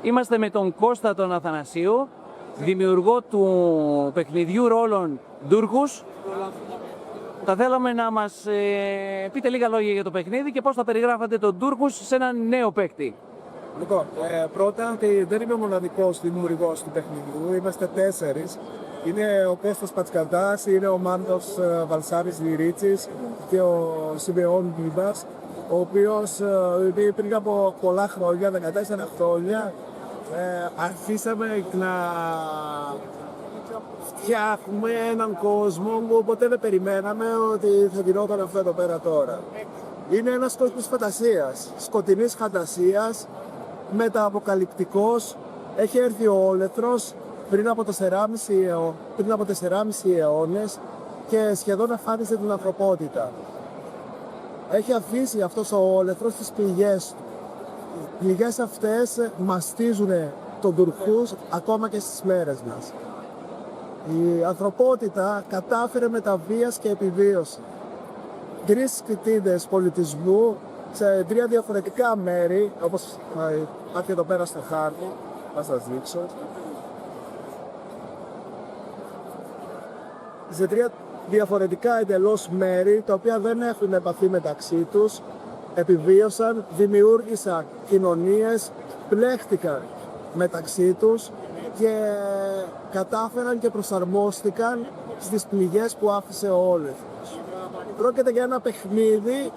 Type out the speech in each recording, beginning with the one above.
Είμαστε με τον Κώστα τον Αθανασίου, δημιουργό του παιχνιδιού ρόλων Ντούρκους. Θα θέλαμε να μας πείτε λίγα λόγια για το παιχνίδι και πώς θα περιγράφατε τον Ντούρκους σε έναν νέο παίκτη. Λοιπόν, πρώτα δεν είμαι ο μοναδικός δημιουργός του παιχνιδιού, είμαστε 4. Είναι ο Κώστας Πατσκαντάς, είναι ο Μάντος Βαλσάρης Λυρίτσης και ο Σιμεών Μπίμπας, ο οποίος πριν από πολλά χρόνια, 14 χρόνια, αρχίσαμε να φτιάχνουμε έναν κόσμο που ποτέ δεν περιμέναμε ότι θα γινόταν αυτό εδώ πέρα τώρα. Είναι ένας κόσμος φαντασίας, σκοτεινής φαντασίας, μεταποκαλυπτικός. Έχει έρθει ο όλεθρος πριν από 4,5 αιώνες και σχεδόν αφάνισε την ανθρωπότητα. Έχει αφήσει αυτός ο όλεθρος τις πληγές του. Οι πληγές αυτές μαστίζουν τον Τουρκούς ακόμα και στις μέρες μας. Η ανθρωπότητα κατάφερε με τα βίας και επιβίωση 3 σκητίδες πολιτισμού σε 3 διαφορετικά μέρη, όπως υπάρχει εδώ πέρα στο χάρτη, θα σας δείξω. Σε 3 διαφορετικά εντελώς μέρη, τα οποία δεν έχουν επαφή μεταξύ τους, επιβίωσαν, δημιούργησαν κοινωνίες, πλέχτηκαν μεταξύ τους και κατάφεραν και προσαρμόστηκαν στις πληγές που άφησε ο όλεθρος. Πρόκειται για ένα παιχνίδι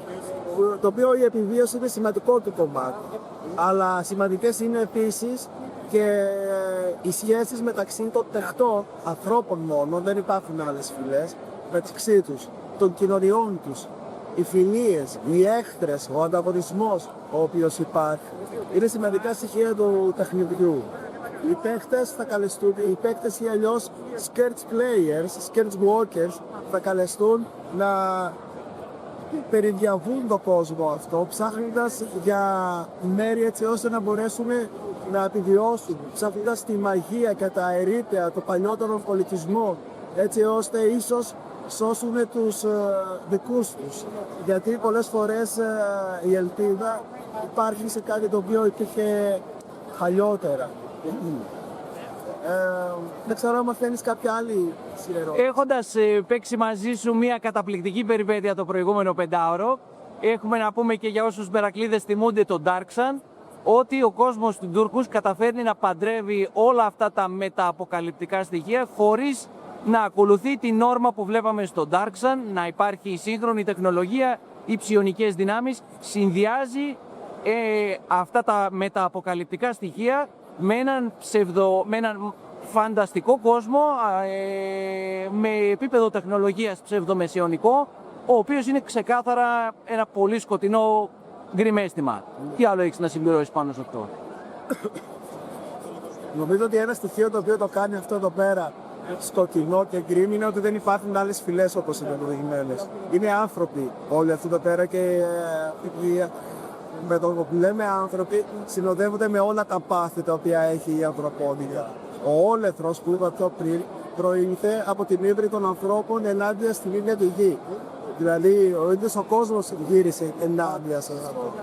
το οποίο η επιβίωση είναι σημαντικό του κομμάτι, αλλά σημαντικές είναι επίσης και οι σχέσεις μεταξύ των τεχτών ανθρώπων μόνο, δεν υπάρχουν άλλες φυλές, μεταξύ τους, των κοινωνιών τους, οι φιλίες, οι έχθρες, ο ανταγωνισμός ο οποίος υπάρχει. Είναι σημαντικά στοιχεία του παιχνιδιού. Οι παίκτες θα καλεστούν, οι παίκτες ή αλλιώς skirts players, skirts walkers θα καλεστούν να περιδιαβούν τον κόσμο αυτό, ψάχνοντας για μέρη έτσι ώστε να μπορέσουν να επιβιώσουν, ψάχνοντας τη μαγεία και τα ερείτια των παλιότερων πολιτισμών, έτσι ώστε ίσως σώσουν τους δικούς τους. Γιατί πολλές φορές η ελπίδα υπάρχει σε κάτι το οποίο υπήρχε χαλιότερα. Δεν ξέρω αν μαθαίνεις κάποια άλλη ερώτηση. Έχοντας παίξει μαζί σου μια καταπληκτική περιπέτεια το προηγούμενο 5ωρο, έχουμε να πούμε και για όσους μερακλείδες θυμούνται τον Darksun, ότι ο κόσμος του Τούρκους καταφέρνει να παντρεύει όλα αυτά τα μεταποκαλυπτικά στοιχεία χωρίς να ακολουθεί την νόρμα που βλέπαμε στο Darksun, να υπάρχει η σύγχρονη τεχνολογία, οι ψιονικές δυνάμεις, συνδυάζει αυτά τα μεταποκαλυπτικά στοιχεία με έναν φανταστικό κόσμο με επίπεδο τεχνολογίας ψευδομεσαιωνικό, ο οποίος είναι ξεκάθαρα ένα πολύ σκοτεινό γκριμαίσθημα. Τι άλλο έχεις να συμπληρώσεις πάνω σε αυτό? Νομίζω ότι ένα στοιχείο το οποίο το κάνει αυτό εδώ πέρα σκοτεινό και γκριμ είναι ότι δεν υπάρχουν άλλες φυλές όπως είναι προηγουμένες. Είναι άνθρωποι όλοι αυτοί εδώ πέρα και με το που λέμε άνθρωποι συνοδεύονται με όλα τα πάθη τα οποία έχει η ανθρωπότητα. Ο όλεθρος που είπα πιο πριν προήλθε από την ύβρη των ανθρώπων ενάντια στην ίδια τη γη. Δηλαδή ο ίδιος ο κόσμος γύρισε ενάντια σε αυτό.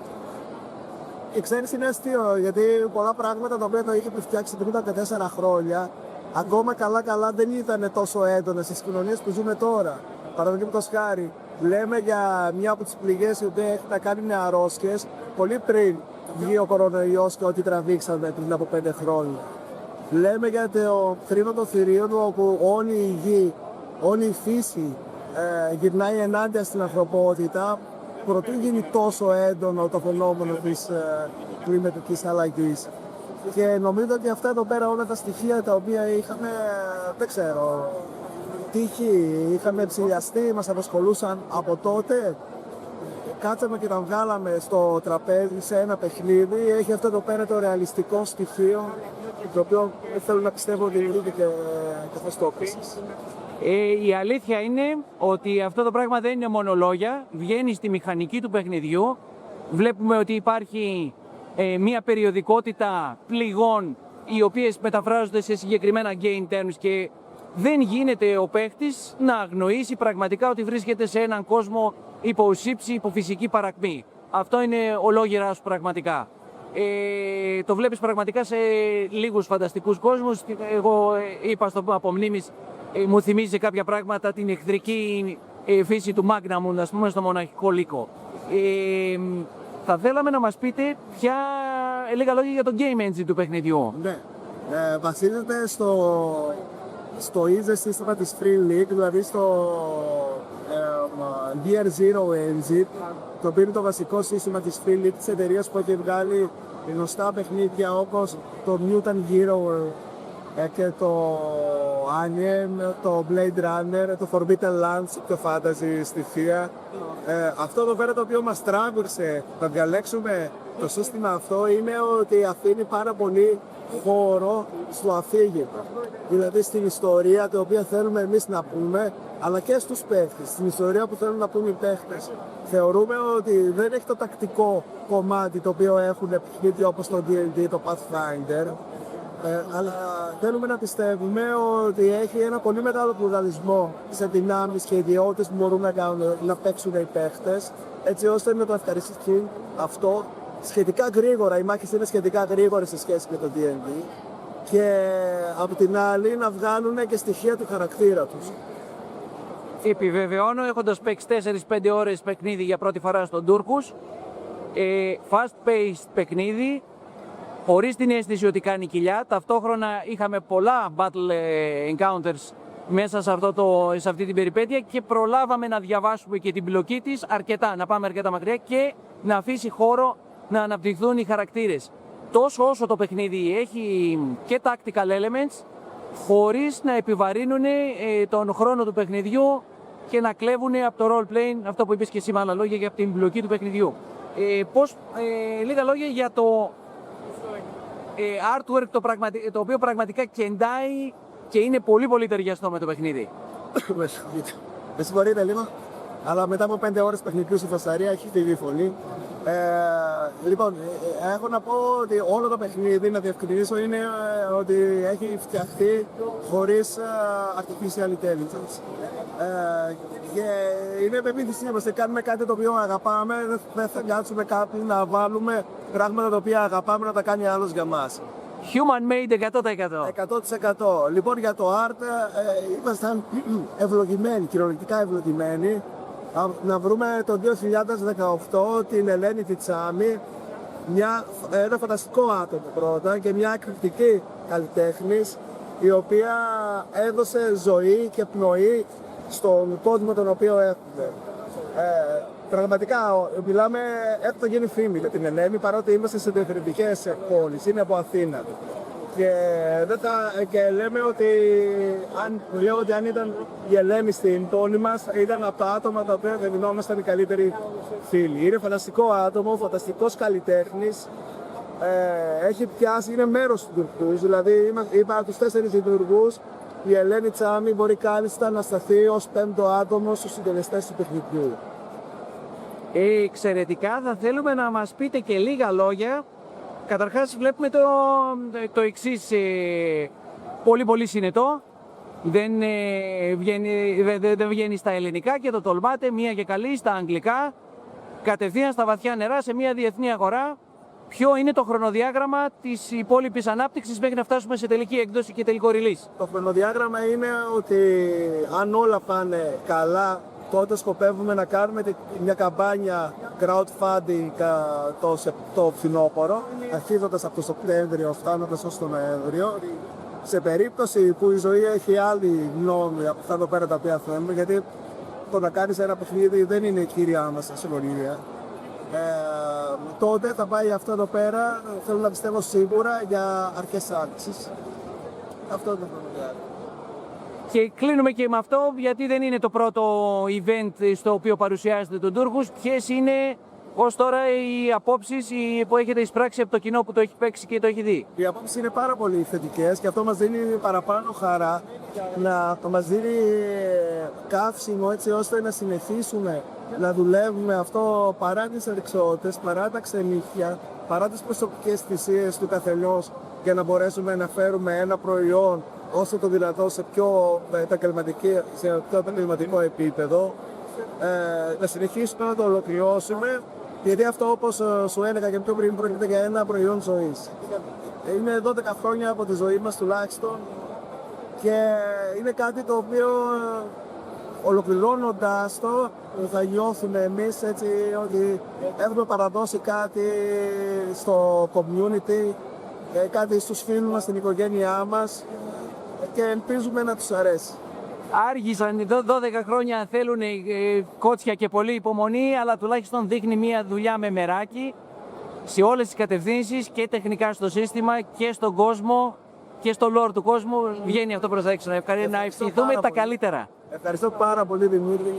Και ξέρεις, είναι αστείο γιατί πολλά πράγματα τα οποία το είχε φτιάξει πριν τα 4 χρόνια ακόμα καλά δεν ήταν τόσο έντονα στις κοινωνίες που ζούμε τώρα. Παραδείγματος χάρη, λέμε για μια από τις πληγές η οποία έχει να κάνει με αρρώστιες πολύ πριν βγει ο κορονοϊός και ό,τι τραβήξαμε πριν από 5 χρόνια. Λέμε για το θρήνο των θηρίων όπου όλη η γη, όλη η φύση γυρνάει ενάντια στην ανθρωπότητα προτού γίνει τόσο έντονο το φαινόμενο της κλιματικής αλλαγής. Και νομίζω ότι αυτά εδώ πέρα όλα τα στοιχεία τα οποία είχαμε, δεν ξέρω, τύχη, είχαμε ψηλιαστεί, μας απασχολούσαν από τότε. Κάτσαμε και τα βγάλαμε στο τραπέζι σε ένα παιχνίδι. Έχει αυτό εδώ πέρα το ρεαλιστικό στοιχείο, το οποίο θέλω να πιστεύω ότι είναι και θα το πείσεις. Η αλήθεια είναι ότι αυτό το πράγμα δεν είναι μόνο λόγια. Βγαίνει στη μηχανική του παιχνιδιού. Βλέπουμε ότι υπάρχει μια περιοδικότητα πληγών οι οποίες μεταφράζονται σε συγκεκριμένα game terms και δεν γίνεται ο παίχτης να αγνοήσει πραγματικά ότι βρίσκεται σε έναν κόσμο υπό σύψη, υπό φυσική παρακμή. Αυτό είναι ο λόγιρας πραγματικά. Το βλέπεις πραγματικά σε λίγους φανταστικούς κόσμους. Εγώ είπα από μνήμης, μου θυμίζει κάποια πράγματα την εχθρική φύση του Magnamon, ας πούμε, στο μοναχικό λύκο. Θα θέλαμε να μας πείτε λίγα λόγια για το game engine του παιχνιδιού. Ναι. Βασίζεται στο ίδιο σύστημα της Free League, δηλαδή στο Gear Zero Engine, το οποίο είναι το βασικό σύστημα της Free League, της εταιρείας που έχει βγάλει γνωστά παιχνίδια όπως το Mutant Hero και το Alien, το Blade Runner, το Forbidden Lands, το Fantasy στη θεία. Αυτό εδώ πέρα το οποίο μας τράβηξε να διαλέξουμε το σύστημα αυτό είναι ότι αφήνει πάρα πολύ χώρο στο αφήγημα. Δηλαδή στην ιστορία την οποία θέλουμε εμείς να πούμε, αλλά και στους παίχτες, στην ιστορία που θέλουν να πούμε οι παίχτες. Θεωρούμε ότι δεν έχει το τακτικό κομμάτι το οποίο έχουν παιχνίδια όπως το D&D, το Pathfinder, αλλά θέλουμε να πιστεύουμε ότι έχει ένα πολύ μεγάλο πλουραλισμό σε δυνάμεις και ιδιότητες που μπορούν να παίξουν οι παίχτες, έτσι ώστε να το ευχαριστήσει αυτό σχετικά γρήγορα. Οι μάχες είναι σχετικά γρήγορες σε σχέση με το D&D και από την άλλη να βγάλουν και στοιχεία του χαρακτήρα τους. Επιβεβαιώνω, έχοντας παίξει 4-5 ώρες παιχνίδι για πρώτη φορά στον Τούρκους, fast-paced παιχνίδι, χωρίς την αίσθηση ότι κάνει κοιλιά. Ταυτόχρονα είχαμε πολλά battle encounters μέσα σε αυτή την περιπέτεια και προλάβαμε να διαβάσουμε και την πλοκή της αρκετά, να πάμε αρκετά μακριά και να αφήσει χώρο να αναπτυχθούν οι χαρακτήρες. Τόσο όσο το παιχνίδι έχει και tactical elements, χωρίς να επιβαρύνουν τον χρόνο του παιχνιδιού και να κλέβουν από το role playing, αυτό που είπες και εσύ με άλλα λόγια, για την πλοκή του παιχνιδιού. Λίγα λόγια για το artwork, το οποίο πραγματικά κεντάει και είναι πολύ πολύ ταιριαστό με το παιχνίδι. Με συγχωρείτε λίγο, αλλά μετά από 5 ώρες παιχνιδιού στη φασαρία έχει φύγει η φωνή. Λοιπόν, έχω να πω ότι όλο το παιχνίδι, να διευκρινίσω, είναι ότι έχει φτιαχτεί χωρίς artificial intelligence. Και είναι πεποίθησή μας, κάνουμε κάτι το οποίο αγαπάμε, δεν θα κάτσουμε κάπου να βάλουμε πράγματα τα οποία αγαπάμε να τα κάνει άλλος για μας. Human made 100%. 100%. Λοιπόν, για το art ήμασταν ευλογημένοι, κυριολεκτικά ευλογημένοι. Να βρούμε το 2018 την Ελένη Τιτσάμι, ένα φανταστικό άτομο πρώτα και μια εκπληκτική καλλιτέχνης, η οποία έδωσε ζωή και πνοή στον κόσμο τον οποίο έχουμε. Πραγματικά μιλάμε, έχω γίνει φήμη για την Ελένη, παρότι είμαστε σε διαφορετικές πόλεις, είναι από Αθήνα. Και λέμε ότι αν ήταν η Ελένη στην πόλη μας, ήταν από τα άτομα τα οποία δεν γινόμασταν οι καλύτεροι φίλοι. Είναι φανταστικό άτομο, φανταστικός καλλιτέχνης, έχει πιάσει, είναι μέρος του Τουρκούς, δηλαδή είπα από τους 4 λειτουργούς, η Ελένη Τσάμι μπορεί κάλλιστα να σταθεί ως 5ο άτομο στους συντελεστές του παιχνιδιού. Εξαιρετικά, θα θέλουμε να μας πείτε και λίγα λόγια. Καταρχάς βλέπουμε το εξής, πολύ πολύ συνετό, δεν βγαίνει στα ελληνικά και το τολμάτε, μία και καλή στα αγγλικά, κατευθείαν στα βαθιά νερά σε μία διεθνή αγορά. Ποιο είναι το χρονοδιάγραμμα της υπόλοιπης ανάπτυξης μέχρι να φτάσουμε σε τελική έκδοση και τελικό release? Το χρονοδιάγραμμα είναι ότι αν όλα πάνε καλά, τότε σκοπεύουμε να κάνουμε μια καμπάνια crowdfunding το φθινόπωρο, αρχίζοντας από το Σεπτέμβριο, φτάνοντας ως τον Νοέμβριο. Σε περίπτωση που η ζωή έχει άλλη γνώμη από αυτά εδώ πέρα τα οποία θέλουμε, γιατί το να κάνεις ένα παιχνίδι δεν είναι η κύρια μας ασχολία, τότε θα πάει αυτό εδώ πέρα, θέλω να πιστεύω σίγουρα, για αρχές άνοιξης. Αυτό είναι το χρονοδιάγραμμα. Και κλείνουμε και με αυτό, γιατί δεν είναι το πρώτο event στο οποίο παρουσιάζεται τον Τούρκους. Ποιες είναι ως τώρα οι απόψεις που έχετε εισπράξει από το κοινό που το έχει παίξει και το έχει δει? Οι απόψεις είναι πάρα πολύ θετικές και αυτό μας δίνει παραπάνω χαρά, μας δίνει καύσιμο έτσι ώστε να συνεχίσουμε να δουλεύουμε αυτό παρά τις αρεξότητες, παρά τα ξενύχια, παρά τις προσωπικές θυσίες του καθενός, για να μπορέσουμε να φέρουμε ένα προϊόν όσο το δυνατό σε πιο επαγγελματικό επίπεδο, να συνεχίσουμε να το ολοκληρώσουμε Γιατί αυτό, όπως σου έλεγα και πιο πριν, πρόκειται για ένα προϊόν ζωής. Είναι 12 χρόνια από τη ζωή μας τουλάχιστον και είναι κάτι το οποίο ολοκληρώνοντας το θα νιώθουμε εμείς έτσι ότι έχουμε παραδώσει κάτι στο community, κάτι στους φίλους μας, στην οικογένειά μας και ελπίζουμε να τους αρέσει. Άργησαν 12 χρόνια, θέλουν κότσια και πολλή υπομονή, αλλά τουλάχιστον δείχνει μια δουλειά με μεράκι σε όλες τις κατευθύνσεις και τεχνικά στο σύστημα και στον κόσμο και στο lore του κόσμου. Βγαίνει αυτό προς τα έξω. Να ευχηθούμε τα καλύτερα. Ευχαριστώ πάρα πολύ, Δημήτρη.